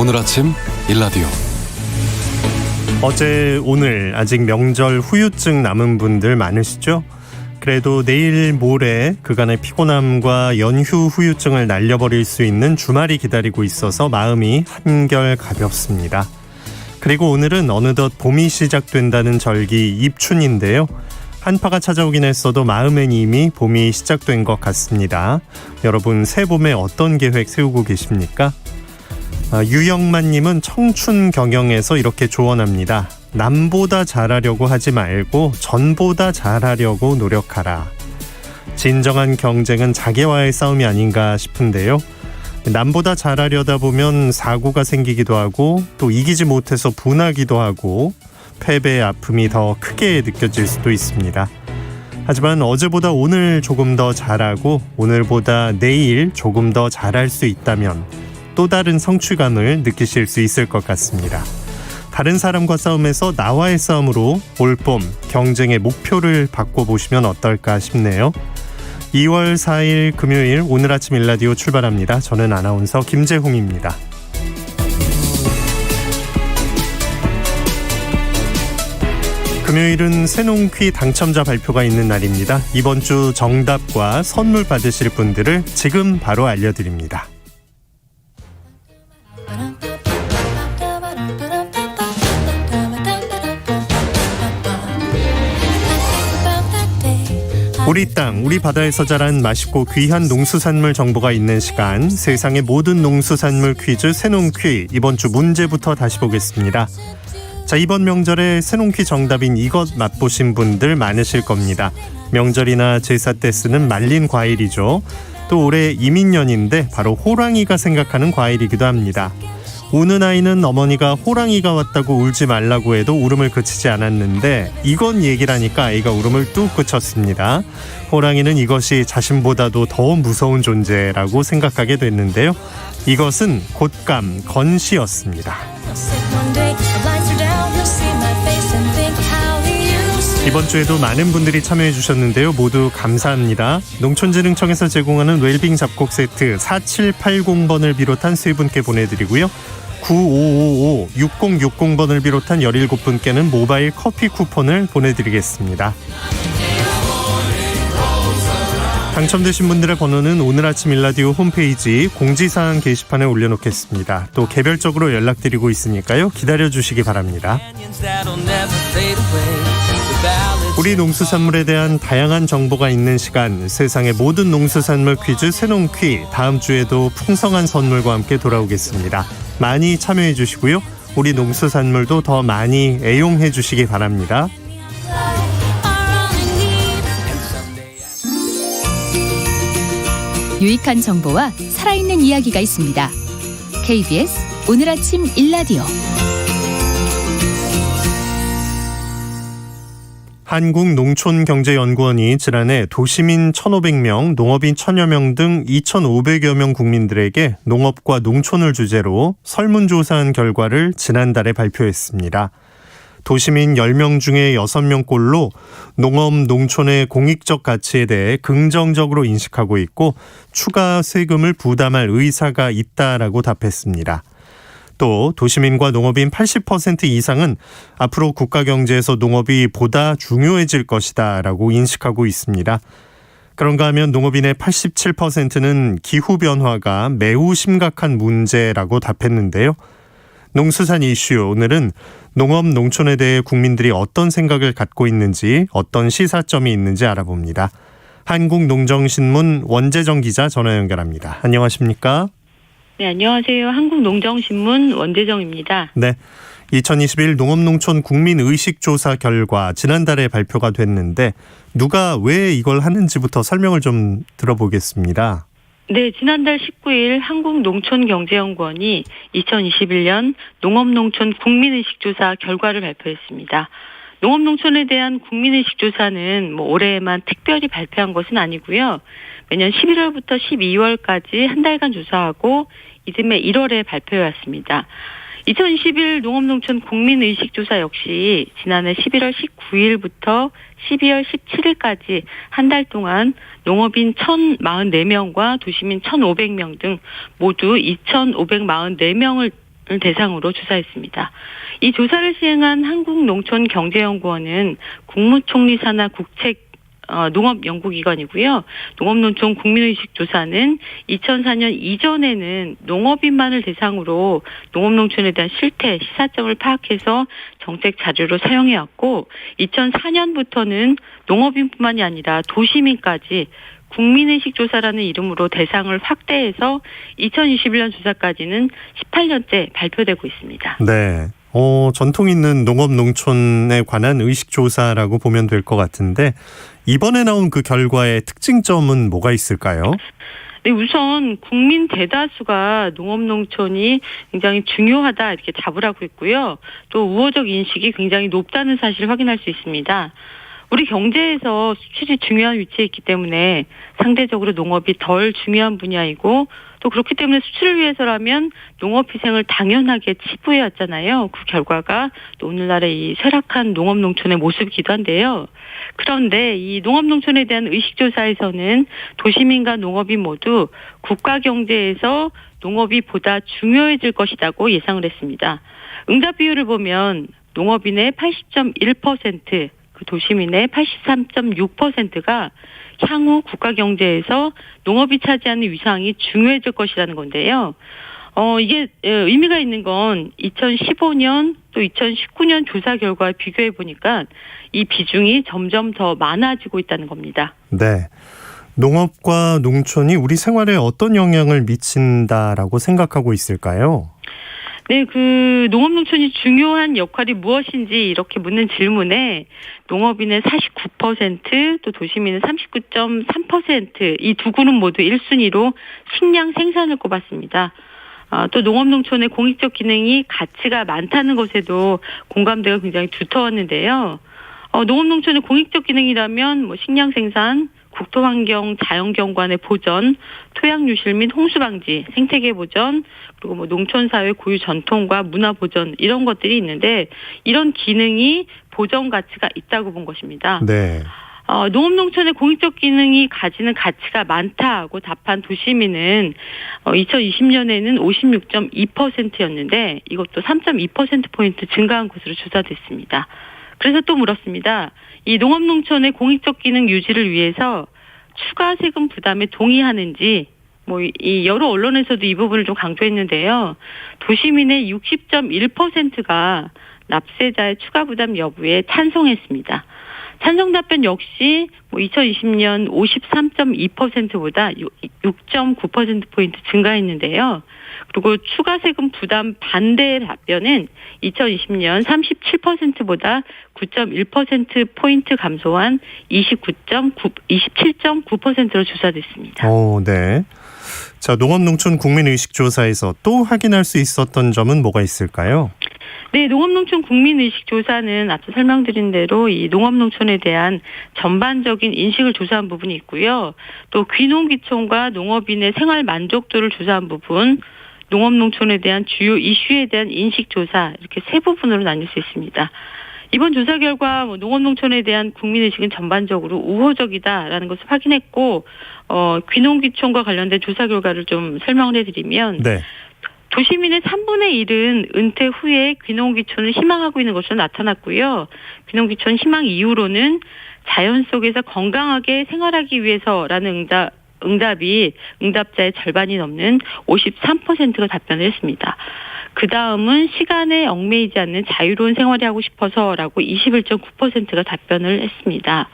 오늘 아침 일라디오. 어제 오늘 아직 명절 후유증 남은 분들 많으시죠? 그래도 내일 모레 그간의 피곤함과 연휴 후유증을 날려버릴 수 있는 주말이 기다리고 있어서 마음이 한결 가볍습니다. 그리고 오늘은 어느덧 봄이 시작된다는 절기 입춘인데요. 한파가 찾아오긴 했어도 마음엔 이미 봄이 시작된 것 같습니다. 여러분 새 봄에 어떤 계획 세우고 계십니까? 유영만님은 청춘 경영에서 이렇게 조언합니다. 남보다 잘하려고 하지 말고 전보다 잘하려고 노력하라. 진정한 경쟁은 자기와의 싸움이 아닌가 싶은데요. 남보다 잘하려다 보면 사고가 생기기도 하고 또 이기지 못해서 분하기도 하고 패배의 아픔이 더 크게 느껴질 수도 있습니다. 하지만 어제보다 오늘 조금 더 잘하고 오늘보다 내일 조금 더 잘할 수 있다면 또 다른 성취감을 느끼실 수 있을 것 같습니다. 다른 사람과 싸움에서 나와의 싸움으로 올봄 경쟁의 목표를 바꿔보시면 어떨까 싶네요. 2월 4일 금요일 오늘 아침 일라디오 출발합니다. 저는 아나운서 김재홍입니다. 금요일은 새농퀴 당첨자 발표가 있는 날입니다. 이번 주 정답과 선물 받으실 분들을 지금 바로 알려드립니다. 우리 땅, 우리 바다에서 자란 맛있고 귀한 농수산물 정보가 있는 시간, 세상의 모든 농수산물 퀴즈 새농퀴. 이번 주 문제부터 다시 보겠습니다. 자, 이번 명절에 새농퀴 정답인 이것 맛보신 분들 많으실 겁니다. 명절이나 제사 때 쓰는 말린 과일이죠. 또 올해 이민년인데 바로 호랑이가 생각하는 과일이기도 합니다. 우는 아이는 어머니가 호랑이가 왔다고 울지 말라고 해도 울음을 그치지 않았는데 이건 얘기를 하니까 아이가 울음을 뚝 그쳤습니다. 호랑이는 이것이 자신보다도 더 무서운 존재라고 생각하게 됐는데요. 이것은 곶감, 건시였습니다. 이번 주에도 많은 분들이 참여해 주셨는데요. 모두 감사합니다. 농촌진흥청에서 제공하는 웰빙 잡곡 세트 4780번을 비롯한 3분께 보내드리고요. 9555-6060번을 비롯한 17분께는 모바일 커피 쿠폰을 보내드리겠습니다. 당첨되신 분들의 번호는 오늘 아침 일라디오 홈페이지 공지사항 게시판에 올려놓겠습니다. 또 개별적으로 연락드리고 있으니까요. 기다려주시기 바랍니다. 우리 농수산물에 대한 다양한 정보가 있는 시간, 세상의 모든 농수산물 퀴즈 새농퀴. 다음 주에도 풍성한 선물과 함께 돌아오겠습니다. 많이 참여해 주시고요. 우리 농수산물도 더 많이 애용해 주시기 바랍니다. 유익한 정보와 살아있는 이야기가 있습니다. KBS 오늘 아침 일라디오. 한국농촌경제연구원이 지난해 도시민 1,500명, 농업인 1,000여 명 등 2,500여 명 국민들에게 농업과 농촌을 주제로 설문조사한 결과를 지난달에 발표했습니다. 도시민 10명 중에 6명꼴로 농업, 농촌의 공익적 가치에 대해 긍정적으로 인식하고 있고 추가 세금을 부담할 의사가 있다라고 답했습니다. 또 도시민과 농업인 80% 이상은 앞으로 국가 경제에서 농업이 보다 중요해질 것이다 라고 인식하고 있습니다. 그런가 하면 농업인의 87%는 기후변화가 매우 심각한 문제라고 답했는데요. 농수산 이슈, 오늘은 농업, 농촌에 대해 국민들이 어떤 생각을 갖고 있는지, 어떤 시사점이 있는지 알아봅니다. 한국농정신문 원재정 기자 전화 연결합니다. 안녕하십니까? 네, 안녕하세요. 한국농정신문 원재정입니다. 네, 2021 농업농촌 국민의식조사 결과 지난달에 발표가 됐는데 누가 왜 이걸 하는지부터 설명을 좀 들어보겠습니다. 네, 지난달 19일 한국농촌경제연구원이 2021년 농업농촌 국민의식조사 결과를 발표했습니다. 농업농촌에 대한 국민의식조사는 올해에만 특별히 발표한 것은 아니고요. 매년 11월부터 12월까지 한 달간 조사하고 이듬해 1월에 발표해왔습니다. 2021 농업농촌 국민의식조사 역시 지난해 11월 19일부터 12월 17일까지 한 달 동안 농업인 1,044명과 도시민 1,500명 등 모두 2,544명을 대상으로 조사했습니다. 이 조사를 시행한 한국농촌경제연구원은 국무총리 산하 국책 농업연구기관이고요. 농업농촌 국민의식조사는 2004년 이전에는 농업인만을 대상으로 농업농촌에 대한 실태, 시사점을 파악해서 정책 자료로 사용해왔고 2004년부터는 농업인뿐만이 아니라 도시민까지 국민의식조사라는 이름으로 대상을 확대해서 2021년 조사까지는 18년째 발표되고 있습니다. 네. 전통 있는 농업 농촌에 관한 의식조사라고 보면 될 것 같은데 이번에 나온 그 결과의 특징점은 뭐가 있을까요? 네, 우선 국민 대다수가 농업농촌이 굉장히 중요하다 이렇게 답을 하고 있고요. 또 우호적 인식이 굉장히 높다는 사실을 확인할 수 있습니다. 우리 경제에서 수출이 중요한 위치에 있기 때문에 상대적으로 농업이 덜 중요한 분야이고 또 그렇기 때문에 수출을 위해서라면 농업희생을 당연하게 치부해왔잖아요. 그 결과가 또 오늘날의 이 쇠락한 농업농촌의 모습이기도 한데요. 그런데 이 농업농촌에 대한 의식조사에서는 도시민과 농업인 모두 국가 경제에서 농업이 보다 중요해질 것이라고 예상을 했습니다. 응답 비율을 보면 농업인의 80.1%, 그 도시민의 83.6%가 향후 국가 경제에서 농업이 차지하는 위상이 중요해질 것이라는 건데요. 이게 의미가 있는 건 2015년 또 2019년 조사 결과와 비교해 보니까 이 비중이 점점 더 많아지고 있다는 겁니다. 네. 농업과 농촌이 우리 생활에 어떤 영향을 미친다라고 생각하고 있을까요? 네, 그 농업농촌이 중요한 역할이 무엇인지 이렇게 묻는 질문에 농업인의 49%, 또 도시민의 39.3% 이 두 그룹 모두 1순위로 식량 생산을 꼽았습니다. 또 농업농촌의 공익적 기능이 가치가 많다는 것에도 공감대가 굉장히 두터웠는데요. 농업농촌의 공익적 기능이라면 뭐 식량 생산, 국토환경, 자연경관의 보전, 토양유실 및 홍수방지, 생태계 보전, 그리고 뭐 농촌사회 고유 전통과 문화 보전 이런 것들이 있는데 이런 기능이 보전 가치가 있다고 본 것입니다. 네. 농업농촌의 공익적 기능이 가지는 가치가 많다고 답한 도시민은 2020년에는 56.2%였는데 이것도 3.2%포인트 증가한 것으로 조사됐습니다. 그래서 또 물었습니다. 이 농업농촌의 공익적 기능 유지를 위해서 추가 세금 부담에 동의하는지 이 여러 언론에서도 이 부분을 좀 강조했는데요. 도시민의 60.1%가 납세자의 추가 부담 여부에 찬성했습니다. 찬성 답변 역시 2020년 53.2%보다 6.9%포인트 증가했는데요. 그리고 추가 세금 부담 반대 답변은 2020년 37%보다 9.1%포인트 감소한 27.9%로 조사됐습니다. 네. 자, 농업농촌 국민의식조사에서 또 확인할 수 있었던 점은 뭐가 있을까요? 네, 농업농촌 국민의식조사는 앞서 설명드린 대로 이 농업농촌에 대한 전반적인 인식을 조사한 부분이 있고요. 또 귀농귀촌과 농업인의 생활 만족도를 조사한 부분, 농업농촌에 대한 주요 이슈에 대한 인식조사 이렇게 세 부분으로 나눌 수 있습니다. 이번 조사 결과 농업농촌에 대한 국민의식은 전반적으로 우호적이다라는 것을 확인했고 귀농귀촌과 관련된 조사 결과를 좀 설명을 해드리면 네. 도시민의 3분의 1은 은퇴 후에 귀농귀촌을 희망하고 있는 것으로 나타났고요. 귀농귀촌 희망 이유로는 자연 속에서 건강하게 생활하기 위해서라는 응답이 응답자의 절반이 넘는 53%가 답변을 했습니다. 그 다음은 시간에 얽매이지 않는 자유로운 생활이 하고 싶어서라고 21.9%가 답변을 했습니다.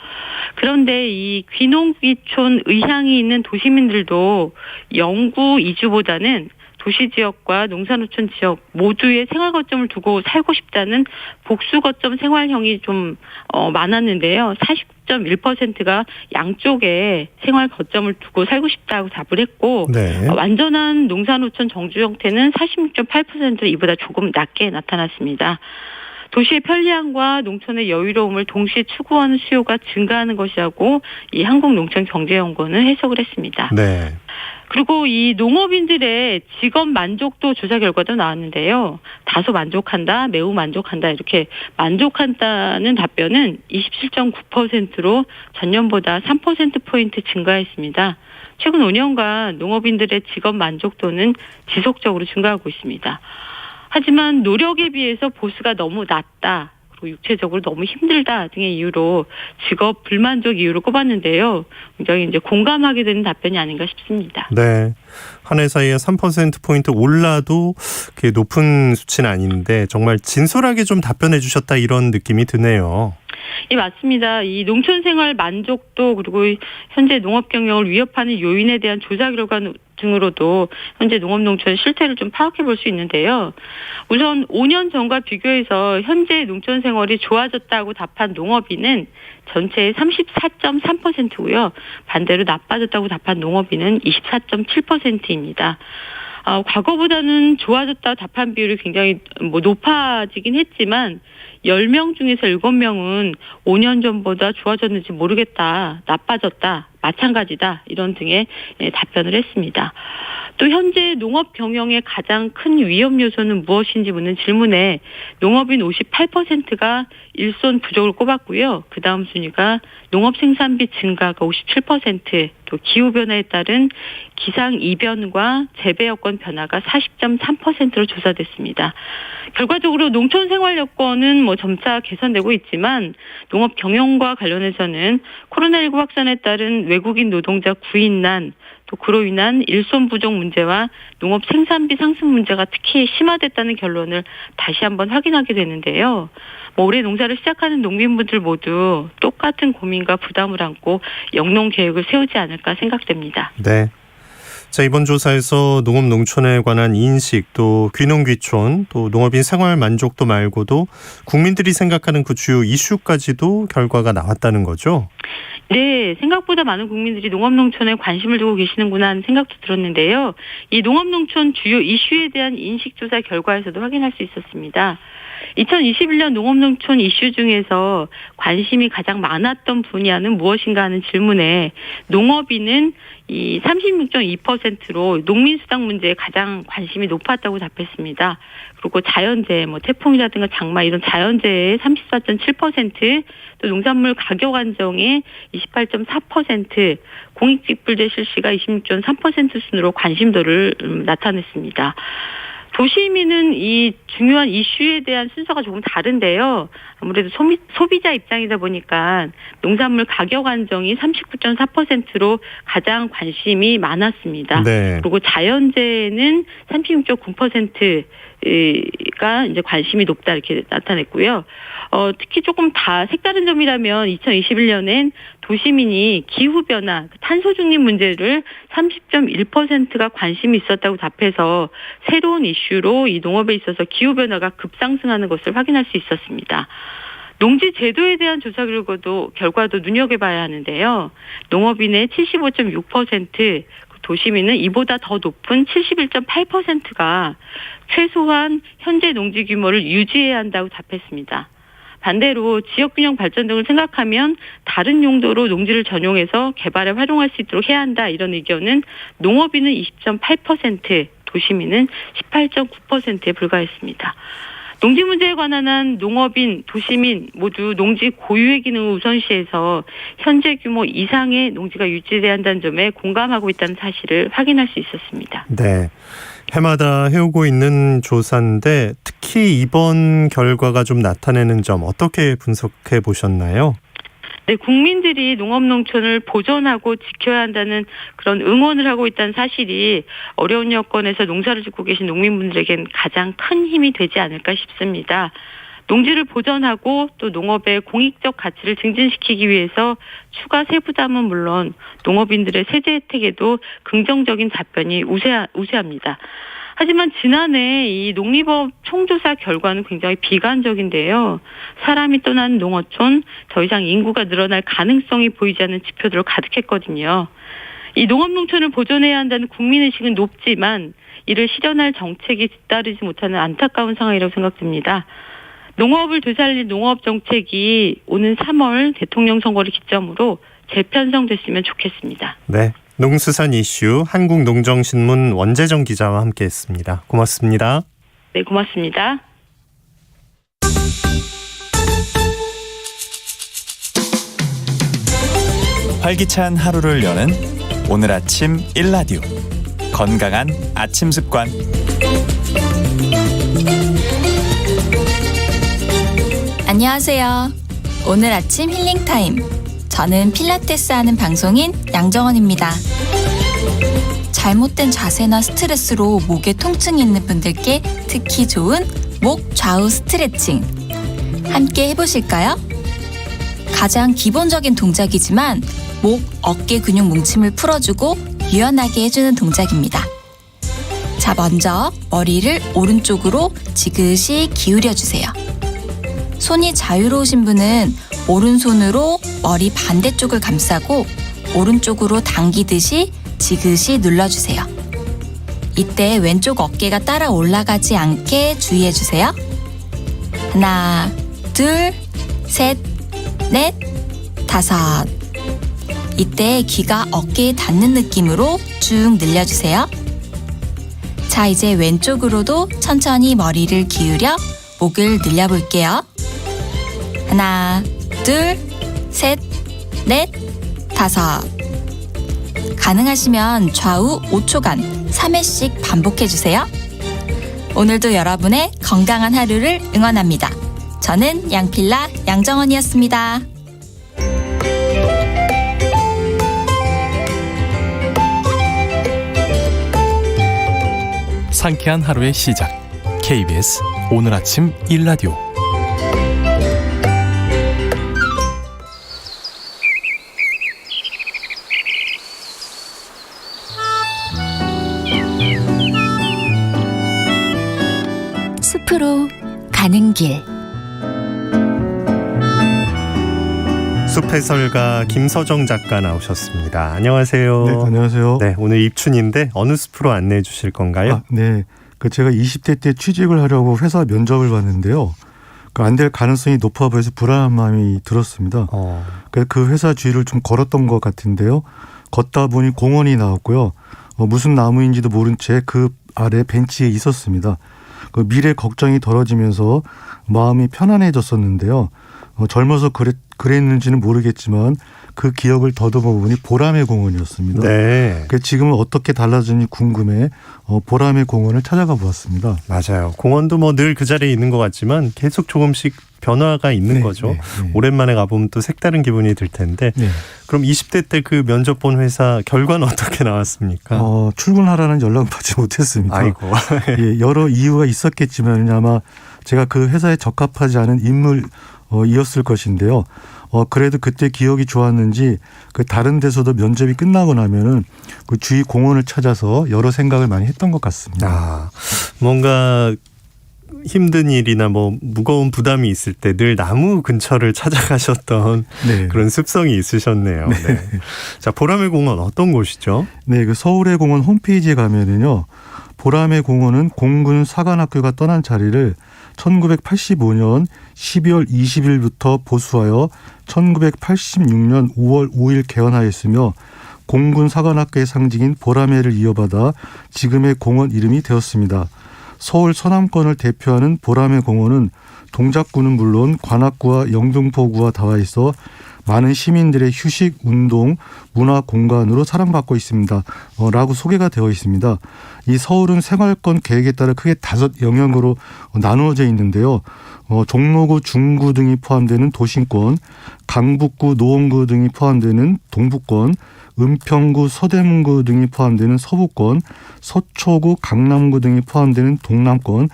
그런데 이 귀농귀촌 의향이 있는 도시민들도 영구 이주보다는 도시지역과 농사농촌 지역 모두의 생활 거점을 두고 살고 싶다는 복수 거점 생활형이 좀 많았는데요. 49.1%가 양쪽에 생활 거점을 두고 살고 싶다고 답을 했고 네. 완전한 농사농촌 정주 형태는 46.8%로 이보다 조금 낮게 나타났습니다. 도시의 편리함과 농촌의 여유로움을 동시에 추구하는 수요가 증가하는 것이라고 이 한국농촌경제연구원은 해석을 했습니다. 네. 그리고 이 농업인들의 직업 만족도 조사 결과도 나왔는데요. 다소 만족한다, 매우 만족한다 이렇게 만족한다는 답변은 27.9%로 전년보다 3%포인트 증가했습니다. 최근 5년간 농업인들의 직업 만족도는 지속적으로 증가하고 있습니다. 하지만 노력에 비해서 보수가 너무 낮다. 그리고 육체적으로 너무 힘들다 등의 이유로 직업 불만족 이유로 꼽았는데요. 굉장히 이제 공감하게 되는 답변이 아닌가 싶습니다. 네. 한 해 사이에 3%포인트 올라도 그게 높은 수치는 아닌데 정말 진솔하게 좀 답변해 주셨다 이런 느낌이 드네요. 예, 맞습니다. 이 농촌 생활 만족도 그리고 현재 농업 경영을 위협하는 요인에 대한 조사 결과 등으로도 현재 농업 농촌 실태를 좀 파악해 볼 수 있는데요. 우선 5년 전과 비교해서 현재 농촌 생활이 좋아졌다고 답한 농업인은 전체의 34.3%고요. 반대로 나빠졌다고 답한 농업인은 24.7%입니다. 과거보다는 좋아졌다 답한 비율이 굉장히 높아지긴 했지만 10명 중에서 7명은 5년 전보다 좋아졌는지 모르겠다, 나빠졌다, 마찬가지다 이런 등의 답변을 했습니다. 또 현재 농업 경영의 가장 큰 위험 요소는 무엇인지 묻는 질문에 농업인 58%가 일손 부족을 꼽았고요. 그 다음 순위가 농업 생산비 증가가 57%, 또 기후변화에 따른 기상이변과 재배 여건 변화가 40.3%로 조사됐습니다. 결과적으로 농촌 생활 여건은 점차 개선되고 있지만 농업 경영과 관련해서는 코로나19 확산에 따른 외국인 노동자 구인난, 또 그로 인한 일손 부족 문제와 농업 생산비 상승 문제가 특히 심화됐다는 결론을 다시 한번 확인하게 되는데요. 올해 농사를 시작하는 농민분들 모두 똑같은 고민과 부담을 안고 영농 계획을 세우지 않을까 생각됩니다. 네. 자, 이번 조사에서 농업 농촌에 관한 인식, 또 귀농귀촌, 또 농업인 생활 만족도 말고도 국민들이 생각하는 그 주요 이슈까지도 결과가 나왔다는 거죠? 네, 생각보다 많은 국민들이 농업농촌에 관심을 두고 계시는구나 하는 생각도 들었는데요. 이 농업농촌 주요 이슈에 대한 인식조사 결과에서도 확인할 수 있었습니다. 2021년 농업농촌 이슈 중에서 관심이 가장 많았던 분야는 무엇인가 하는 질문에 농업인은 이 36.2%로 농민수당 문제에 가장 관심이 높았다고 답했습니다. 그리고 자연재해, 태풍이라든가 장마 이런 자연재해의 34.7%, 또 농산물 가격 안정의 28.4%, 공익직불제 실시가 26.3% 순으로 관심도를 나타냈습니다. 도시민은 이 중요한 이슈에 대한 순서가 조금 다른데요. 아무래도 소비자 입장이다 보니까 농산물 가격 안정이 39.4%로 가장 관심이 많았습니다. 네. 그리고 자연재해는 36.9%가 이제 관심이 높다 이렇게 나타냈고요. 특히 조금 다 색다른 점이라면 2021년엔 도시민이 기후변화, 탄소 중립 문제를 30.1%가 관심이 있었다고 답해서 새로운 이슈로 이 농업에 있어서 기후변화가 급상승하는 것을 확인할 수 있었습니다. 농지 제도에 대한 조사 결과도 눈여겨봐야 하는데요. 농업인의 75.6%, 도시민은 이보다 더 높은 71.8%가 최소한 현재 농지 규모를 유지해야 한다고 답했습니다. 반대로 지역균형 발전 등을 생각하면 다른 용도로 농지를 전용해서 개발에 활용할 수 있도록 해야 한다 이런 의견은 농업인은 20.8%, 도시민은 18.9%에 불과했습니다. 농지 문제에 관한 한 농업인, 도시민 모두 농지 고유의 기능을 우선시해서 현재 규모 이상의 농지가 유지돼야 한다는 점에 공감하고 있다는 사실을 확인할 수 있었습니다. 네. 해마다 해오고 있는 조사인데 특히 이번 결과가 좀 나타내는 점 어떻게 분석해 보셨나요? 네, 국민들이 농업농촌을 보존하고 지켜야 한다는 그런 응원을 하고 있다는 사실이 어려운 여건에서 농사를 짓고 계신 농민분들에겐 가장 큰 힘이 되지 않을까 싶습니다. 농지를 보존하고 또 농업의 공익적 가치를 증진시키기 위해서 추가 세부담은 물론 농업인들의 세제 혜택에도 긍정적인 답변이 우세합니다. 하지만 지난해 이 농림법 총조사 결과는 굉장히 비관적인데요. 사람이 떠나는 농어촌, 더 이상 인구가 늘어날 가능성이 보이지 않는 지표들로 가득했거든요. 이 농업농촌을 보존해야 한다는 국민의식은 높지만 이를 실현할 정책이 뒤따르지 못하는 안타까운 상황이라고 생각됩니다. 농업을 되살릴 농업정책이 오는 3월 대통령 선거를 기점으로 재편성됐으면 좋겠습니다. 네. 농수산 이슈 한국농정신문 원재정 기자와 함께했습니다. 고맙습니다. 네, 고맙습니다. 활기찬 하루를 여는 오늘 아침 1라디오 건강한 아침 습관 안녕하세요. 오늘 아침 힐링타임. 저는 필라테스 하는 방송인 양정원입니다. 잘못된 자세나 스트레스로 목에 통증이 있는 분들께 특히 좋은 목 좌우 스트레칭. 함께 해보실까요? 가장 기본적인 동작이지만 목, 어깨 근육 뭉침을 풀어주고 유연하게 해주는 동작입니다. 자, 먼저 머리를 오른쪽으로 지그시 기울여주세요. 손이 자유로우신 분은 오른손으로 머리 반대쪽을 감싸고 오른쪽으로 당기듯이 지그시 눌러주세요. 이때 왼쪽 어깨가 따라 올라가지 않게 주의해주세요. 하나, 둘, 셋, 넷, 다섯. 이때 귀가 어깨에 닿는 느낌으로 쭉 늘려주세요. 자, 이제 왼쪽으로도 천천히 머리를 기울여 목을 늘려볼게요. 하나, 둘, 셋, 넷, 다섯. 가능하시면 좌우 5초간 3회씩 반복해주세요. 오늘도 여러분의 건강한 하루를 응원합니다. 저는 양필라 양정원이었습니다. 상쾌한 하루의 시작. KBS 오늘 아침 1라디오. 숲으로 가는 길. 숲해설가 김서정 작가 나오셨습니다. 안녕하세요. 네, 안녕하세요. 네, 오늘 입춘인데 어느 숲으로 안내해 주실 건가요? 네, 제가 20대 때 취직을 하려고 회사 면접을 봤는데요. 안 될 가능성이 높아 보여서 불안한 마음이 들었습니다. 그래서 그 회사 주위를 좀 걸었던 것 같은데요. 걷다 보니 공원이 나왔고요. 무슨 나무인지도 모른 채 그 아래 벤치에 있었습니다. 그 미래 걱정이 덜어지면서 마음이 편안해졌었는데요. 젊어서 그랬는지는 모르겠지만 그 기억을 더듬어 보니 보람의 공원이었습니다. 네. 지금은 어떻게 달라졌는지 궁금해 보람의 공원을 찾아가 보았습니다. 맞아요. 공원도 뭐 늘 그 자리에 있는 것 같지만 계속 조금씩 변화가 있는 거죠. 네. 오랜만에 가보면 또 색다른 기분이 들 텐데 네. 그럼 20대 때 그 면접 본 회사 결과는 어떻게 나왔습니까? 출근하라는 연락을 받지 못했습니다. 아이고. 예, 여러 이유가 있었겠지만 아마 제가 그 회사에 적합하지 않은 인물이었을 것인데요. 그래도 그때 기억이 좋았는지 그 다른 데서도 면접이 끝나고 나면은 그 주위 공원을 찾아서 여러 생각을 많이 했던 것 같습니다. 뭔가 힘든 일이나 뭐 무거운 부담이 있을 때 늘 나무 근처를 찾아가셨던 네. 그런 습성이 있으셨네요. 네. 자, 보람의 공원 어떤 곳이죠? 네, 그 서울의 공원 홈페이지에 가면은요. 보람의 공원은 공군 사관학교가 떠난 자리를 1985년 12월 20일부터 보수하여 1986년 5월 5일 개원하였으며 공군 사관학교의 상징인 보람회를 이어받아 지금의 공원 이름이 되었습니다. 서울 서남권을 대표하는 보람회 공원은 동작구는 물론 관악구와 영등포구와 닿아 있어 많은 시민들의 휴식, 운동, 문화 공간으로 사랑받고 있습니다. 라고 소개가 되어 있습니다. 이 서울은 생활권 계획에 따라 크게 5 영역으로 나누어져 있는데요. 종로구, 중구 등이 포함되는 도심권, 강북구, 노원구 등이 포함되는 동북권, 은평구, 서대문구 등이 포함되는 서부권, 서초구, 강남구 등이 포함되는 동남권,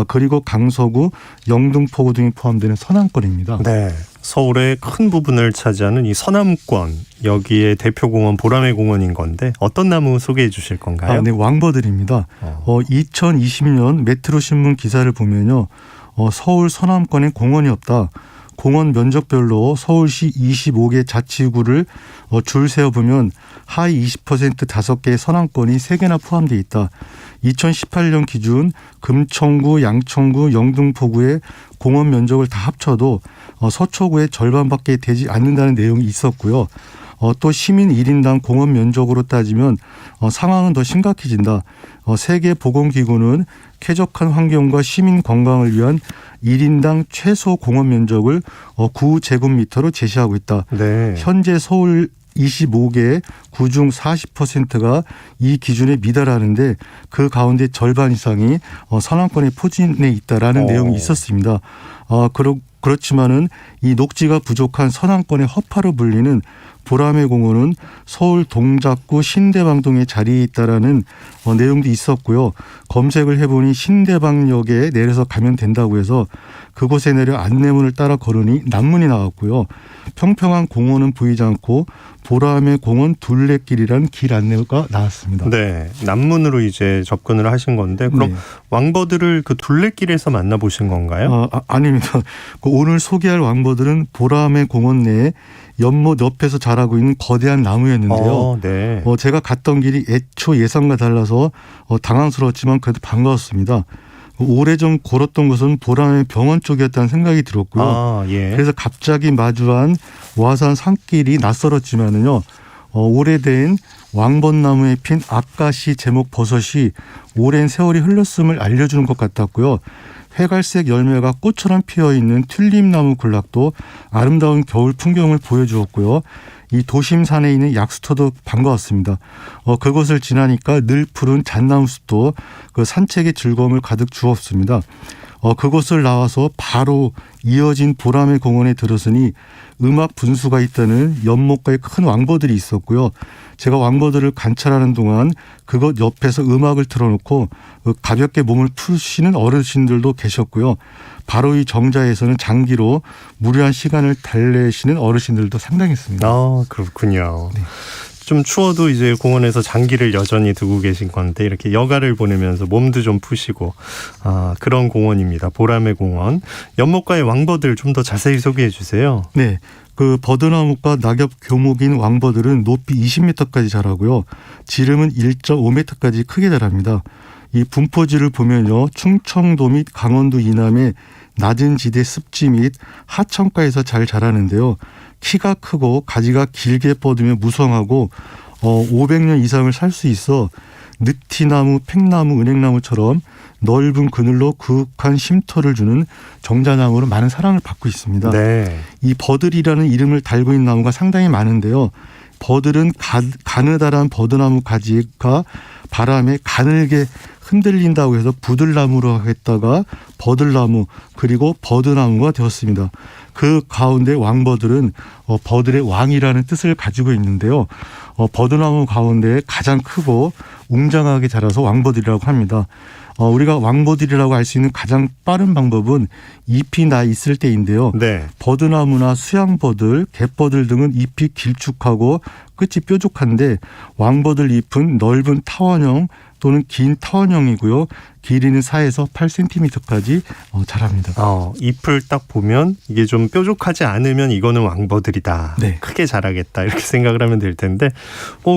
그리고 강서구, 영등포구 등이 포함되는 서남권입니다. 네. 서울의 큰 부분을 차지하는 이 서남권, 여기에 대표공원 보람의 공원인 건데 어떤 나무 소개해 주실 건가요? 네, 왕버들입니다. 2020년 메트로 신문 기사를 보면요. 서울 서남권에 공원이 없다. 공원 면적별로 서울시 25개 자치구를 줄 세어보면 하위 20% 5개의 서남권이 3개나 포함되어 있다. 2018년 기준 금천구, 양천구, 영등포구의 공원 면적을 다 합쳐도 서초구의 절반밖에 되지 않는다는 내용이 있었고요. 또 시민 1인당 공원 면적으로 따지면 상황은 더 심각해진다. 세계보건기구는 쾌적한 환경과 시민 관광을 위한 1인당 최소 공원 면적을 9제곱미터로 제시하고 있다. 네. 현재 서울 25개 구중 40%가 이 기준에 미달하는데 그 가운데 절반 이상이 서남권의 포진에 있다라는 내용이 있었습니다. 그렇지만은 이 녹지가 부족한 서남권의 허파로 불리는 보라매 공원은 서울 동작구 신대방동에 자리에 있다라는 내용도 있었고요. 검색을 해보니 신대방역에 내려서 가면 된다고 해서 그곳에 내려 안내문을 따라 걸으니 남문이 나왔고요. 평평한 공원은 보이지 않고 보라매 공원 둘레길이라는 길 안내가 나왔습니다. 네, 남문으로 이제 접근을 하신 건데 그럼 네. 왕버들을 그 둘레길에서 만나보신 건가요? 아닙니다. 오늘 소개할 왕버들은 보라매 공원 내에 연못 옆에서 자라고 있는 거대한 나무였는데요. 네. 제가 갔던 길이 애초 예상과 달라서 당황스러웠지만 그래도 반가웠습니다. 오래전 걸었던 곳은 보라매 병원 쪽이었다는 생각이 들었고요. 예. 그래서 갑자기 마주한 와산 산길이 낯설었지만은요. 오래된 왕벚나무에 핀 아까시 제목 버섯이 오랜 세월이 흘렀음을 알려주는 것 같았고요. 회갈색 열매가 꽃처럼 피어있는 튤립나무 군락도 아름다운 겨울 풍경을 보여주었고요. 이 도심산에 있는 약수터도 반가웠습니다. 그곳을 지나니까 늘 푸른 잣나무숲도 그 산책의 즐거움을 가득 주었습니다. 그곳을 나와서 바로 이어진 보라매 공원에 들어서니 음악 분수가 있다는 연못가에 큰 왕버들이 있었고요. 제가 왕버들을 관찰하는 동안 그것 옆에서 음악을 틀어놓고 가볍게 몸을 푸시는 어르신들도 계셨고요. 바로 이 정자에서는 장기로 무료한 시간을 달래시는 어르신들도 상당했습니다. 그렇군요. 네. 좀 추워도 이제 공원에서 장기를 여전히 두고 계신 건데 이렇게 여가를 보내면서 몸도 좀 푸시고 그런 공원입니다. 보라매 공원. 연못가의 왕버들 좀 더 자세히 소개해 주세요. 네. 그 버드나무과 낙엽 교목인 왕버들은 높이 20m까지 자라고요. 지름은 1.5m까지 크게 자랍니다. 이 분포지를 보면요. 충청도 및 강원도 이남의 낮은 지대 습지 및 하천가에서 잘 자라는데요. 키가 크고 가지가 길게 뻗으며 무성하고 500년 이상을 살 수 있어 느티나무, 팽나무, 은행나무처럼 넓은 그늘로 그윽한 쉼터를 주는 정자나무로 많은 사랑을 받고 있습니다. 네. 이 버들이라는 이름을 달고 있는 나무가 상당히 많은데요. 버들은 가느다란 버드나무 가지가 바람에 가늘게 흔들린다고 해서 부들나무로 하겠다가 버들나무 그리고 버드나무가 되었습니다. 그 가운데 왕버들은 버들의 왕이라는 뜻을 가지고 있는데요. 버드나무 가운데 가장 크고 웅장하게 자라서 왕버들이라고 합니다. 우리가 왕버들이라고 할 수 있는 가장 빠른 방법은 잎이 나 있을 때인데요. 네. 버드나무나 수양버들, 갯버들 등은 잎이 길쭉하고 끝이 뾰족한데 왕버들 잎은 넓은 타원형 또는 긴 타원형이고요. 길이는 4에서 8cm까지 자랍니다. 잎을 딱 보면 이게 좀 뾰족하지 않으면 이거는 왕버들이다. 네. 크게 자라겠다 이렇게 생각을 하면 될 텐데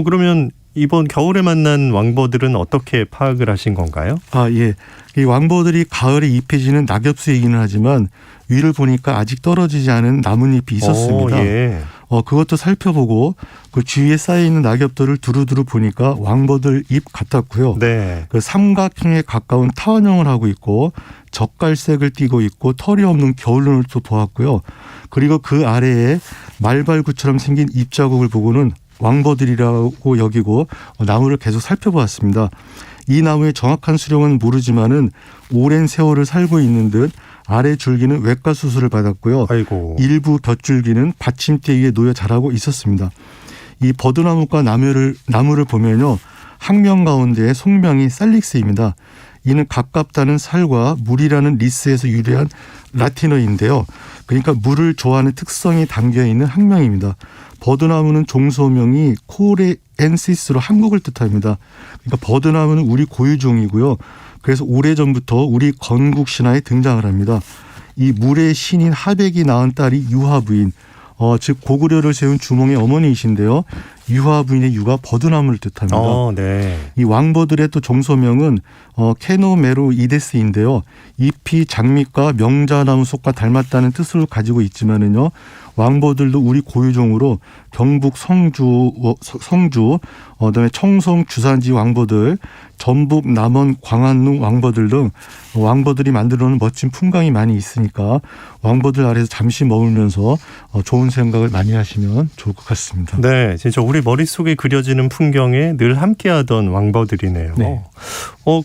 그러면 이번 겨울에 만난 왕버들은 어떻게 파악을 하신 건가요? 예. 이 왕버들이 가을에 잎이 지는 낙엽수이기는 하지만 위를 보니까 아직 떨어지지 않은 나뭇잎이 있었습니다. 예. 그것도 살펴보고 그 주위에 쌓여있는 낙엽들을 두루두루 보니까 왕버들 잎 같았고요. 네. 그 삼각형에 가까운 타원형을 하고 있고 젓갈색을 띠고 있고 털이 없는 겨울눈을 또 보았고요. 그리고 그 아래에 말발구처럼 생긴 잎자국을 보고는 왕버들이라고 여기고 나무를 계속 살펴보았습니다. 이 나무의 정확한 수령은 모르지만은 오랜 세월을 살고 있는 듯 아래 줄기는 외과 수술을 받았고요. 아이고. 일부 곁줄기는 받침대 위에 놓여 자라고 있었습니다. 이 버드나무과 나무를 보면요. 학명 가운데 속명이 살릭스입니다. 이는 가깝다는 살과 물이라는 리스에서 유래한 라틴어인데요. 그러니까 물을 좋아하는 특성이 담겨있는 학명입니다. 버드나무는 종소명이 코레엔시스로 한국을 뜻합니다. 그러니까 버드나무는 우리 고유종이고요. 그래서 오래전부터 우리 건국 신화에 등장을 합니다. 이 물의 신인 하백이 낳은 딸이 유화부인, 즉 고구려를 세운 주몽의 어머니이신데요. 유화부인의 유가 버드나무를 뜻합니다. 네. 이 왕버들의 또 종소명은 케노메로이데스인데요. 잎이 장미과 명자나무 속과 닮았다는 뜻을 가지고 있지만은요. 왕버들도 우리 고유종으로 경북 성주, 그다음에 청송 주산지 왕버들, 전북 남원 광안루 왕버들 등 왕버들이 만들어놓은 멋진 풍광이 많이 있으니까 왕버들 아래에서 잠시 머물면서 좋은 생각을 많이 하시면 좋을 것 같습니다. 네, 진짜 우리 우리 머릿속에 그려지는 풍경에 늘 함께하던 왕버들이네요. 네.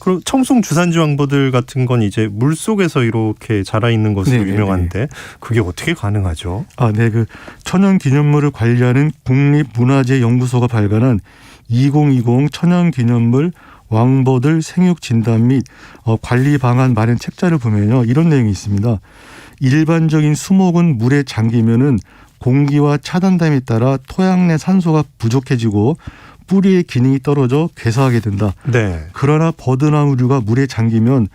그럼 청송 주산지 왕버들 같은 건 이제 물속에서 이렇게 자라 있는 것으로 네네네. 유명한데 그게 어떻게 가능하죠? 네. 그 천연기념물을 관리하는 국립문화재연구소가 발간한 2020 천연기념물 왕버들 생육 진단 및 관리 방안 마련 책자를 보면요. 이런 내용이 있습니다. 일반적인 수목은 물에 잠기면은 공기와 차단됨에 따라 토양 내 산소가 부족해지고 뿌리의 기능이 떨어져 괴사하게 된다. 네. 그러나 버드나무류가 물에 잠기면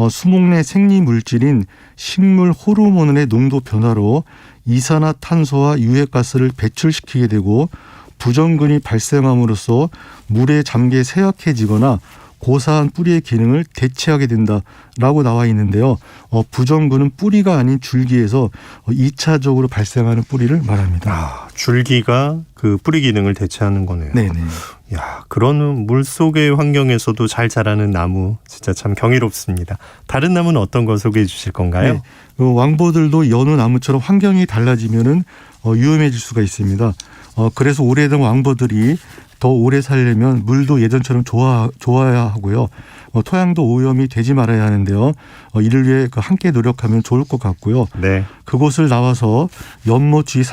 수목 내 생리 물질인 식물 호르몬의 농도 변화로 이산화탄소와 유해가스를 배출시키게 되고 부정근이 발생함으로써 물에 잠겨 쇠약해지거나 고사한 뿌리의 기능을 대체하게 된다라고 나와 있는데요. 부정근은 뿌리가 아닌 줄기에서 2차적으로 발생하는 뿌리를 말합니다. 줄기가 그 뿌리 기능을 대체하는 거네요. 네네. 야, 그런 물속의 환경에서도 잘 자라는 나무 진짜 참 경이롭습니다. 다른 나무는 어떤 거 소개해 주실 건가요? 네. 왕버들도 여느 나무처럼 환경이 달라지면은 위험해질 수가 있습니다. 그래서 오래된 왕버들이 더 오래 살려면 물도 예전처럼 좋아야 하고요. 토양도 오염이 되지 말아야 하는데요. 이를 위해 함께 노력하면 좋을 것 같고요. 네. 그곳을 나와서 연못 주위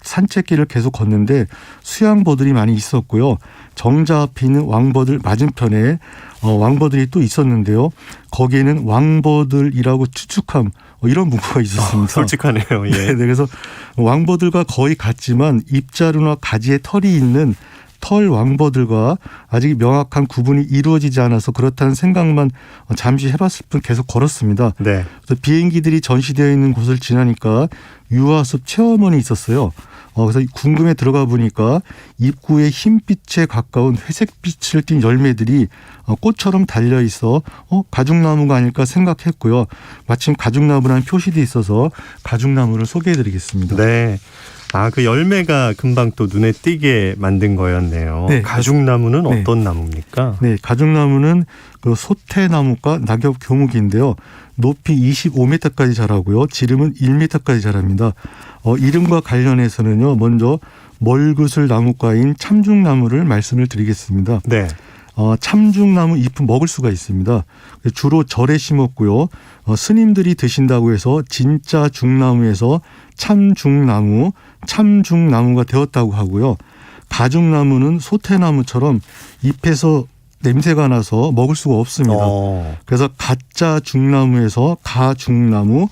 산책길을 계속 걷는데 수양버들이 많이 있었고요. 정자 앞에 있는 왕버들 맞은편에 왕버들이 또 있었는데요. 거기에는 왕버들이라고 추측함 이런 문구가 있었습니다. 솔직하네요. 예. 네, 그래서 왕버들과 거의 같지만 입자루나 가지에 털이 있는 털 왕버들과 아직 명확한 구분이 이루어지지 않아서 그렇다는 생각만 잠시 해봤을 뿐 계속 걸었습니다. 네. 그래서 비행기들이 전시되어 있는 곳을 지나니까 유아숲 체험원이 있었어요. 그래서 궁금해 들어가 보니까 입구에 흰빛에 가까운 회색빛을 띤 열매들이 꽃처럼 달려 있어 가죽나무가 아닐까 생각했고요. 마침 가죽나무라는 표시도 있어서 가죽나무를 소개해드리겠습니다. 네. 그 열매가 금방 또 눈에 띄게 만든 거였네요. 네. 가죽나무는 네. 어떤 나무입니까? 네, 가죽나무는 그 소태나무과 낙엽 교목인데요. 높이 25m까지 자라고요. 지름은 1m까지 자랍니다. 이름과 관련해서는요. 먼저 멀구슬 나무과인 참중나무를 말씀을 드리겠습니다. 네. 참중나무 잎은 먹을 수가 있습니다. 주로 절에 심었고요. 스님들이 드신다고 해서 진짜 중나무에서 참중나무가 되었다고 하고요. 가죽나무는 소태나무처럼 잎에서 냄새가 나서 먹을 수가 없습니다. 그래서 가짜 중나무에서 가죽나무,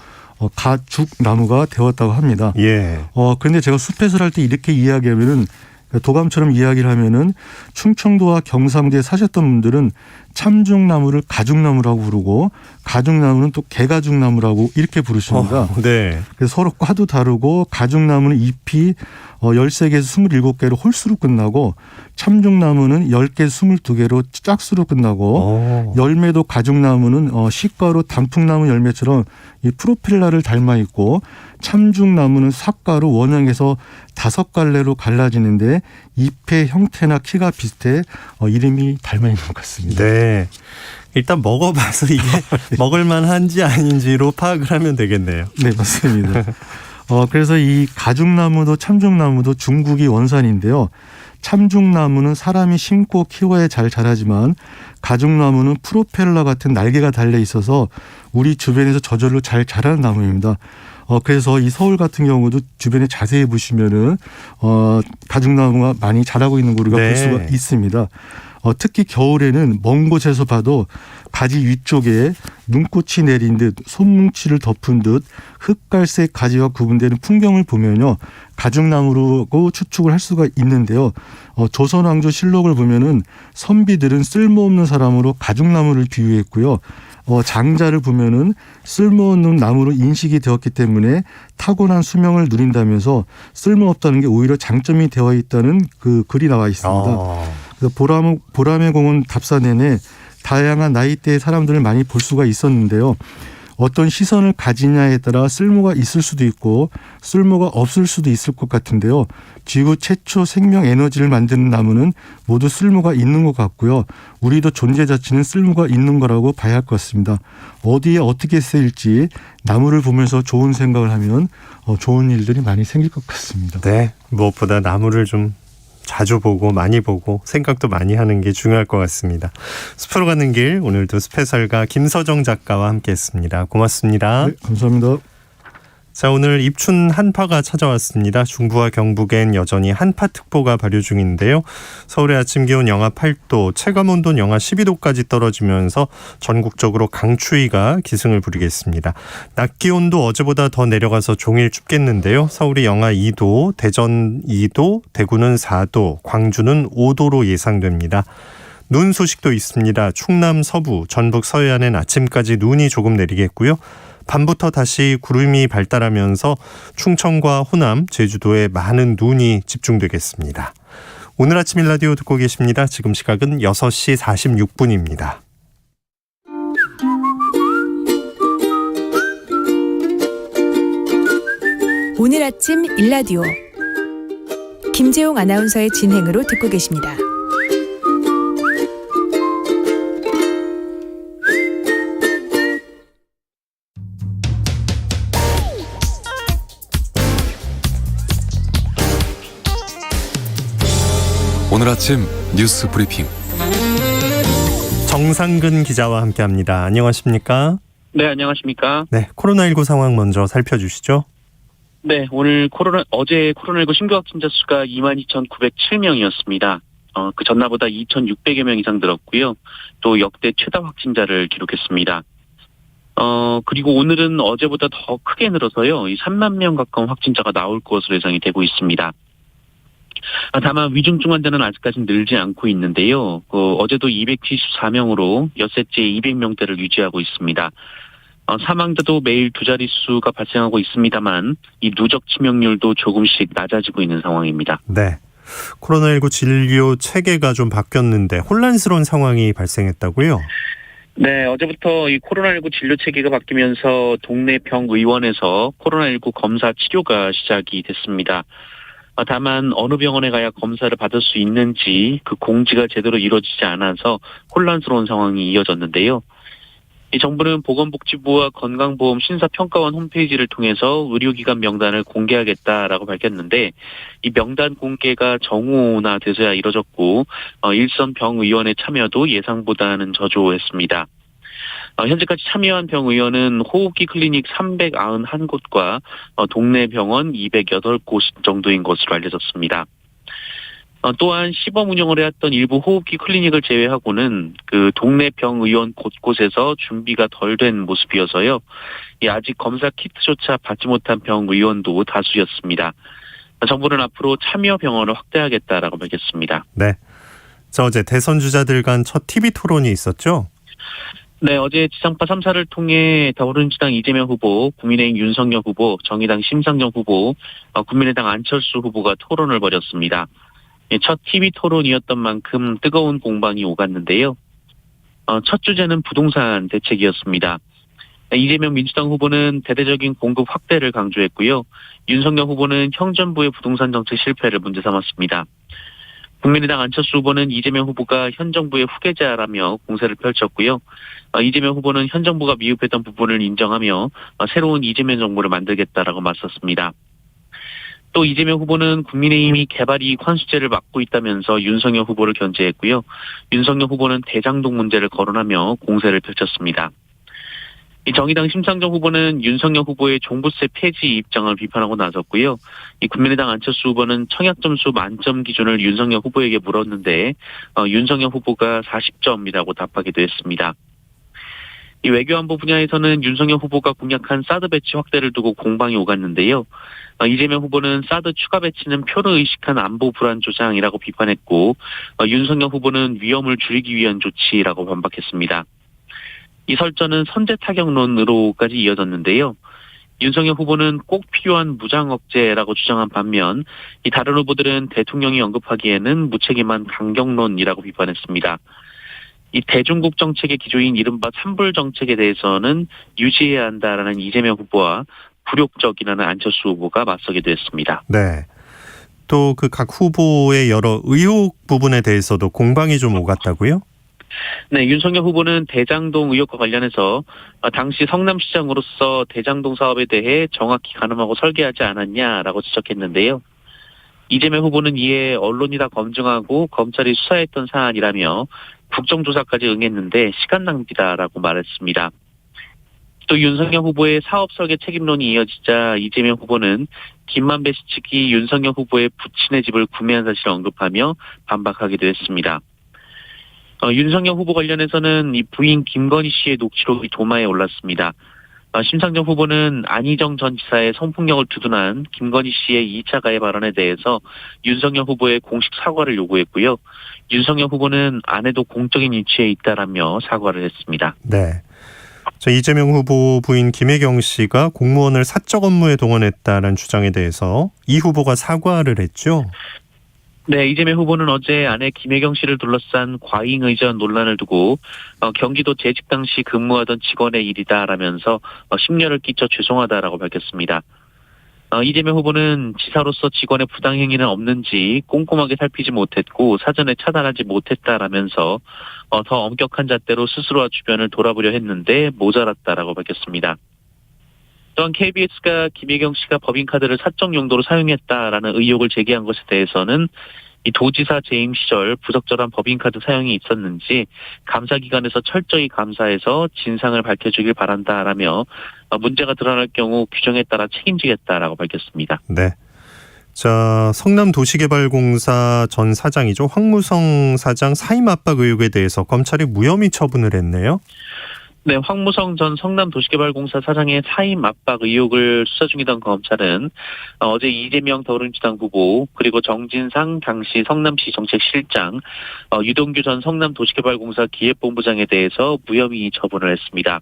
가죽나무가 되었다고 합니다. 예. 그런데 제가 숲해설 할 때 이렇게 이야기하면은 도감처럼 이야기를 하면은 충청도와 경상도에 사셨던 분들은 참중나무를 가죽나무라고 부르고 가죽나무는 또 개가죽나무라고 이렇게 부르십니다. 네. 그래서 서로 과도 다르고 가죽나무는 잎이 13개에서 27개로 홀수로 끝나고 참중나무는 10개에서 22개로 짝수로 끝나고 열매도 가죽나무는 시가로 단풍나무 열매처럼 이 프로펠라를 닮아 있고 참중나무는 삭가로 원형에서 5갈래로 갈라지는데 잎의 형태나 키가 비슷해 이름이 닮아 있는 것 같습니다. 네. 일단 먹어봐서 이게 먹을만한지 아닌지로 파악을 하면 되겠네요. 네, 맞습니다. 그래서 이 가죽나무도 참중나무도 중국이 원산인데요. 참중나무는 사람이 심고 키워야 잘 자라지만 가죽나무는 프로펠러 같은 날개가 달려 있어서 우리 주변에서 저절로 잘 자라는 나무입니다. 그래서 이 서울 같은 경우도 주변에 자세히 보시면은 가죽나무가 많이 자라고 있는 거 우리가 네. 볼 수가 있습니다. 특히 겨울에는 먼 곳에서 봐도 가지 위쪽에 눈꽃이 내린 듯 손뭉치를 덮은 듯 흑갈색 가지와 구분되는 풍경을 보면요. 가죽나무라고 추측을 할 수가 있는데요. 조선왕조실록을 보면은 선비들은 쓸모없는 사람으로 가죽나무를 비유했고요. 장자를 보면은 쓸모없는 나무로 인식이 되었기 때문에 타고난 수명을 누린다면서 쓸모없다는 게 오히려 장점이 되어 있다는 그 글이 나와 있습니다. 그래서 보라매 공원 답사 내내 다양한 나이대의 사람들을 많이 볼 수가 있었는데요. 어떤 시선을 가지냐에 따라 쓸모가 있을 수도 있고 쓸모가 없을 수도 있을 것 같은데요. 지구 최초 생명 에너지를 만드는 나무는 모두 쓸모가 있는 것 같고요. 우리도 존재 자체는 쓸모가 있는 거라고 봐야 할 것 같습니다. 어디에 어떻게 쓰일지 나무를 보면서 좋은 생각을 하면 좋은 일들이 많이 생길 것 같습니다. 네. 무엇보다 나무를 좀 자주 보고 많이 보고 생각도 많이 하는 게 중요할 것 같습니다. 숲으로 가는 길 오늘도 숲해설가 김서정 작가와 함께했습니다. 고맙습니다. 네, 감사합니다. 자, 오늘 입춘 한파가 찾아왔습니다. 중부와 경북엔 여전히 한파특보가 발효 중인데요. 서울의 아침 기온 영하 8도, 체감온도는 영하 12도까지 떨어지면서 전국적으로 강추위가 기승을 부리겠습니다. 낮 기온도 어제보다 더 내려가서 종일 춥겠는데요. 서울이 영하 2도, 대전 2도, 대구는 4도, 광주는 5도로 예상됩니다. 눈 소식도 있습니다. 충남 서부, 전북 서해안엔 아침까지 눈이 조금 내리겠고요. 밤부터 다시 구름이 발달하면서 충청과 호남, 제주도에 많은 눈이 집중되겠습니다. 오늘 아침 일라디오 듣고 계십니다. 지금 시각은 6시 46분입니다. 오늘 아침 일라디오 김재용 아나운서의 진행으로 듣고 계십니다. 오늘 아침 뉴스 브리핑. 정상근 기자와 함께합니다. 안녕하십니까? 네, 안녕하십니까? 네, 코로나19 상황 먼저 살펴주시죠. 네, 어제 코로나19 신규 확진자 수가 22,907명이었습니다. 그 전날보다 2,600여 명 이상 늘었고요. 또 역대 최다 확진자를 기록했습니다. 그리고 오늘은 어제보다 더 크게 늘어서요. 이 3만 명 가까운 확진자가 나올 것으로 예상이 되고 있습니다. 다만 위중증 환자는 아직까지 늘지 않고 있는데요. 어제도 274명으로 엿새째 200명대를 유지하고 있습니다. 사망자도 매일 두 자릿수가 발생하고 있습니다만 이 누적 치명률도 조금씩 낮아지고 있는 상황입니다. 네, 코로나19 진료 체계가 좀 바뀌었는데 혼란스러운 상황이 발생했다고요? 네, 어제부터 이 코로나19 진료 체계가 바뀌면서 동네 병의원에서 코로나19 검사 치료가 시작이 됐습니다. 다만 어느 병원에 가야 검사를 받을 수 있는지 그 공지가 제대로 이루어지지 않아서 혼란스러운 상황이 이어졌는데요. 이 정부는 보건복지부와 건강보험 심사평가원 홈페이지를 통해서 의료기관 명단을 공개하겠다라고 밝혔는데 이 명단 공개가 정오나 돼서야 이뤄졌고 일선 병의원의 참여도 예상보다는 저조했습니다. 현재까지 참여한 병의원은 호흡기 클리닉 391곳과 동네 병원 208곳 정도인 것으로 알려졌습니다. 또한 시범 운영을 해왔던 일부 호흡기 클리닉을 제외하고는 그 동네 병의원 곳곳에서 준비가 덜 된 모습이어서요. 아직 검사 키트조차 받지 못한 병의원도 다수였습니다. 정부는 앞으로 참여 병원을 확대하겠다라고 밝혔습니다. 네, 어제 대선 주자들 간 첫 TV 토론이 있었죠? 네, 어제 지상파 3사를 통해 더불어민주당 이재명 후보, 국민의힘 윤석열 후보, 정의당 심상정 후보, 국민의당 안철수 후보가 토론을 벌였습니다. 첫 TV 토론이었던 만큼 뜨거운 공방이 오갔는데요. 첫 주제는 부동산 대책이었습니다. 이재명 민주당 후보는 대대적인 공급 확대를 강조했고요. 윤석열 후보는 형 정부의 부동산 정책 실패를 문제 삼았습니다. 국민의당 안철수 후보는 이재명 후보가 현 정부의 후계자라며 공세를 펼쳤고요. 이재명 후보는 현 정부가 미흡했던 부분을 인정하며 새로운 이재명 정부를 만들겠다라고 맞섰습니다. 또 이재명 후보는 국민의힘이 개발이익 환수제를 막고 있다면서 윤석열 후보를 견제했고요. 윤석열 후보는 대장동 문제를 거론하며 공세를 펼쳤습니다. 이 정의당 심상정 후보는 윤석열 후보의 종부세 폐지 입장을 비판하고 나섰고요. 이 국민의당 안철수 후보는 청약 점수 만점 기준을 윤석열 후보에게 물었는데 윤석열 후보가 40점이라고 답하기도 했습니다. 이 외교안보 분야에서는 윤석열 후보가 공약한 사드 배치 확대를 두고 공방이 오갔는데요. 이재명 후보는 사드 추가 배치는 표를 의식한 안보 불안 조장이라고 비판했고 윤석열 후보는 위험을 줄이기 위한 조치라고 반박했습니다. 이 설전은 선제 타격론으로까지 이어졌는데요. 윤석열 후보는 꼭 필요한 무장 억제라고 주장한 반면 이 다른 후보들은 대통령이 언급하기에는 무책임한 강경론이라고 비판했습니다. 이 대중국 정책의 기조인 이른바 산불 정책에 대해서는 유지해야 한다라는 이재명 후보와 불욕적이라는 안철수 후보가 맞서기도 했습니다. 네. 또 그 각 후보의 여러 의혹 부분에 대해서도 공방이 좀 오갔다고요? 네, 윤석열 후보는 대장동 의혹과 관련해서 당시 성남시장으로서 대장동 사업에 대해 정확히 가늠하고 설계하지 않았냐라고 지적했는데요. 이재명 후보는 이에 언론이 다 검증하고 검찰이 수사했던 사안이라며 국정조사까지 응했는데 시간 낭비다라고 말했습니다. 또 윤석열 후보의 사업 설계 책임론이 이어지자 이재명 후보는 김만배 씨 측이 윤석열 후보의 부친의 집을 구매한 사실을 언급하며 반박하기도 했습니다. 윤석열 후보 관련해서는 이 부인 김건희 씨의 녹취록이 도마에 올랐습니다. 심상정 후보는 안희정 전 지사의 성폭력을 두둔한 김건희 씨의 2차 가해 발언에 대해서 윤석열 후보의 공식 사과를 요구했고요. 윤석열 후보는 아내도 공적인 위치에 있다라며 사과를 했습니다. 네. 이재명 후보 부인 김혜경 씨가 공무원을 사적 업무에 동원했다는 주장에 대해서 이 후보가 사과를 했죠. 네, 이재명 후보는 어제 아내 김혜경 씨를 둘러싼 과잉 의전 논란을 두고 경기도 재직 당시 근무하던 직원의 일이다라면서 심려를 끼쳐 죄송하다라고 밝혔습니다. 이재명 후보는 지사로서 직원의 부당 행위는 없는지 꼼꼼하게 살피지 못했고 사전에 차단하지 못했다라면서 더 엄격한 잣대로 스스로와 주변을 돌아보려 했는데 모자랐다라고 밝혔습니다. 또한 KBS가 김혜경 씨가 법인카드를 사적 용도로 사용했다라는 의혹을 제기한 것에 대해서는 이 도지사 재임 시절 부적절한 법인카드 사용이 있었는지 감사기관에서 철저히 감사해서 진상을 밝혀주길 바란다라며 문제가 드러날 경우 규정에 따라 책임지겠다라고 밝혔습니다. 네. 자, 성남도시개발공사 전 사장이죠. 황무성 사장 사임 압박 의혹에 대해서 검찰이 무혐의 처분을 했네요. 네, 황무성 전 성남도시개발공사 사장의 사임 압박 의혹을 수사 중이던 검찰은 어제 이재명 더불어민주당 후보 그리고 정진상 당시 성남시 정책실장, 유동규 전 성남도시개발공사 기획본부장에 대해서 무혐의 처분을 했습니다.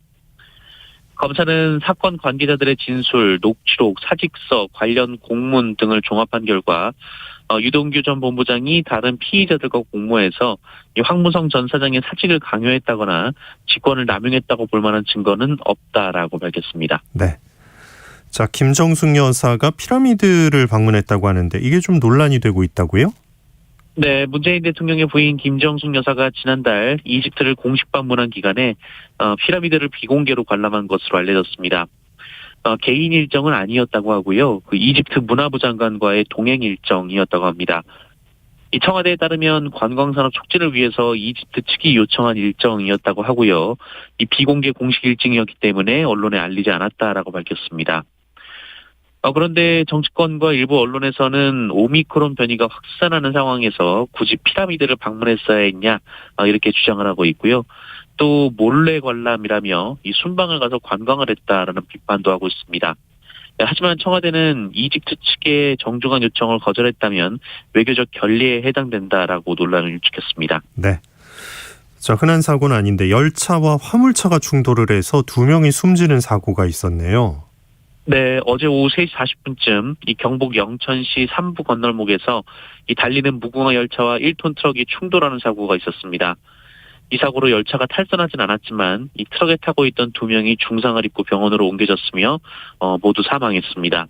검찰은 사건 관계자들의 진술, 녹취록, 사직서, 관련 공문 등을 종합한 결과 유동규 전 본부장이 다른 피의자들과 공모해서 이 황무성 전 사장의 사직을 강요했다거나 직권을 남용했다고 볼 만한 증거는 없다라고 밝혔습니다. 네. 자, 김정숙 여사가 피라미드를 방문했다고 하는데 이게 좀 논란이 되고 있다고요? 네, 문재인 대통령의 부인 김정숙 여사가 지난달 이집트를 공식 방문한 기간에 피라미드를 비공개로 관람한 것으로 알려졌습니다. 개인 일정은 아니었다고 하고요. 그 이집트 문화부 장관과의 동행 일정이었다고 합니다. 이 청와대에 따르면 관광산업 촉진을 위해서 이집트 측이 요청한 일정이었다고 하고요. 이 비공개 공식 일정이었기 때문에 언론에 알리지 않았다라고 밝혔습니다. 그런데 정치권과 일부 언론에서는 오미크론 변이가 확산하는 상황에서 굳이 피라미드를 방문했어야 했냐 이렇게 주장을 하고 있고요. 또 몰래 관람이라며 이 순방을 가서 관광을 했다라는 비판도 하고 있습니다. 하지만 청와대는 이집트 측의 정중한 요청을 거절했다면 외교적 결례에 해당된다라고 논란을 일축했습니다. 네. 자, 흔한 사고는 아닌데 열차와 화물차가 충돌을 해서 2명이 숨지는 사고가 있었네요. 네, 어제 오후 3시 40분쯤 이 경북 영천시 삼부 건널목에서 이 달리는 무궁화 열차와 1톤 트럭이 충돌하는 사고가 있었습니다. 이 사고로 열차가 탈선하진 않았지만 이 트럭에 타고 있던 2명이 중상을 입고 병원으로 옮겨졌으며 모두 사망했습니다.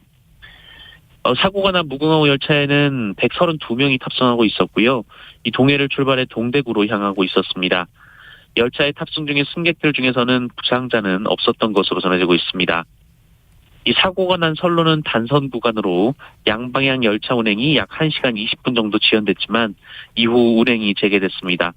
사고가 난 무궁화 열차에는 132명이 탑승하고 있었고요. 이 동해를 출발해 동대구로 향하고 있었습니다. 열차에 탑승 중인 승객들 중에서는 부상자는 없었던 것으로 전해지고 있습니다. 이 사고가 난 선로는 단선 구간으로 양방향 열차 운행이 약 1시간 20분 정도 지연됐지만 이후 운행이 재개됐습니다.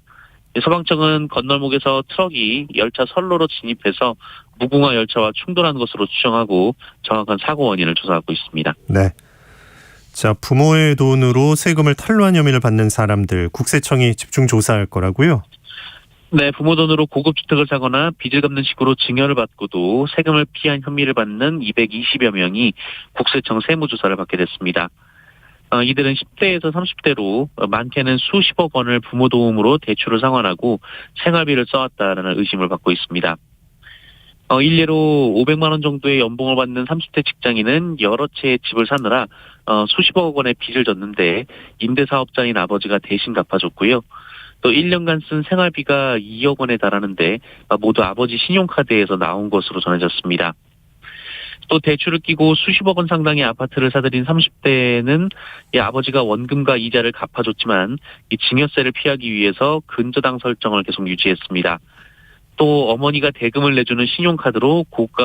소방청은 건널목에서 트럭이 열차 선로로 진입해서 무궁화 열차와 충돌한 것으로 추정하고 정확한 사고 원인을 조사하고 있습니다. 네. 자, 부모의 돈으로 세금을 탈루한 혐의를 받는 사람들 국세청이 집중 조사할 거라고요? 네, 부모 돈으로 고급 주택을 사거나 빚을 갚는 식으로 증여를 받고도 세금을 피한 혐의를 받는 220여 명이 국세청 세무조사를 받게 됐습니다. 이들은 10대에서 30대로 많게는 수십억 원을 부모 도움으로 대출을 상환하고 생활비를 써왔다라는 의심을 받고 있습니다. 일례로 500만 원 정도의 연봉을 받는 30대 직장인은 여러 채의 집을 사느라 수십억 원의 빚을 졌는데 임대사업자인 아버지가 대신 갚아줬고요. 또 1년간 쓴 생활비가 2억 원에 달하는데 모두 아버지 신용카드에서 나온 것으로 전해졌습니다. 또 대출을 끼고 수십억 원 상당의 아파트를 사들인 30대는 이 아버지가 원금과 이자를 갚아줬지만 이 증여세를 피하기 위해서 근저당 설정을 계속 유지했습니다. 또 어머니가 대금을 내주는 신용카드로 고가